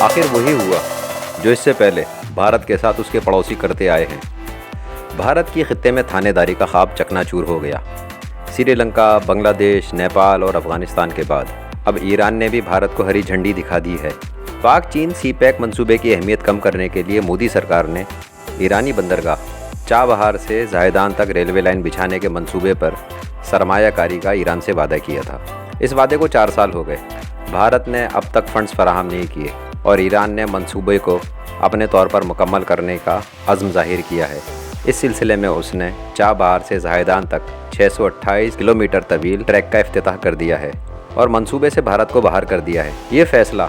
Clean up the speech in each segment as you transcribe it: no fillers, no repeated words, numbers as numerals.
آخر وہی ہوا جو اس سے پہلے بھارت کے ساتھ اس کے پڑوسی کرتے آئے ہیں۔ بھارت کی خطے میں تھانے داری کا خواب چکنا چور ہو گیا۔ سری لنکا، بنگلہ دیش، نیپال اور افغانستان کے بعد اب ایران نے بھی بھارت کو ہری جھنڈی دکھا دی ہے۔ پاک چین سی پیک منصوبے کی اہمیت کم کرنے کے لیے مودی سرکار نے ایرانی بندرگاہ چابہار سے زاہدان تک ریلوے لائن بچھانے کے منصوبے پر سرمایہ کاری کا ایران سے وعدہ کیا تھا۔ اس وعدے کو 4 سال ہو گئے۔ بھارت نے اب تک فنڈز فراہم نہیں کیے اور ایران نے منصوبے کو اپنے طور پر مکمل کرنے کا عزم ظاہر کیا ہے۔ اس سلسلے میں اس نے چابہار سے زاہدان تک 628 کلومیٹر طویل ٹریک کا افتتاح کر دیا ہے اور منصوبے سے بھارت کو باہر کر دیا ہے۔ یہ فیصلہ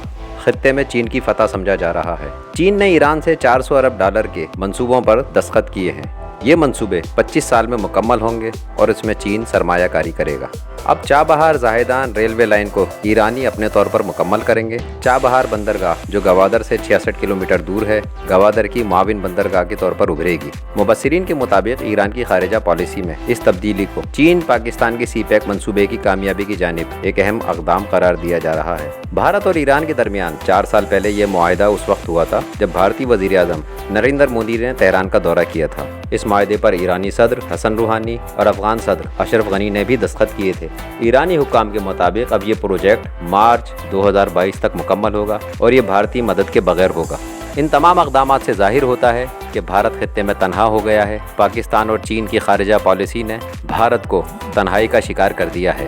خطے میں چین کی فتح سمجھا جا رہا ہے۔ چین نے ایران سے $400 ارب کے منصوبوں پر دستخط کیے ہیں۔ یہ منصوبے 25 سال میں مکمل ہوں گے اور اس میں چین سرمایہ کاری کرے گا۔ اب چابہار زاہدان ریلوے لائن کو ایرانی اپنے طور پر مکمل کریں گے۔ چابہار بندرگاہ جو گوادر سے 66 کلومیٹر دور ہے، گوادر کی معاون بندرگاہ کے طور پر ابھرے گی۔ مبصرین کے مطابق ایران کی خارجہ پالیسی میں اس تبدیلی کو چین پاکستان کی سی پیک منصوبے کی کامیابی کی جانب ایک اہم اقدام قرار دیا جا رہا ہے۔ بھارت اور ایران کے درمیان 4 سال پہلے یہ معاہدہ اس وقت ہوا تھا جب بھارتی وزیر اعظم نریندر مودی نے تہران کا دورہ کیا تھا۔ اس معاہدے پر ایرانی صدر حسن روحانی اور افغان صدر اشرف غنی نے بھی دستخط کیے تھے۔ ایرانی حکام کے مطابق اب یہ پروجیکٹ مارچ 2022 تک مکمل ہوگا اور یہ بھارتی مدد کے بغیر ہوگا۔ ان تمام اقدامات سے ظاہر ہوتا ہے کہ بھارت خطے میں تنہا ہو گیا ہے۔ پاکستان اور چین کی خارجہ پالیسی نے بھارت کو تنہائی کا شکار کر دیا ہے۔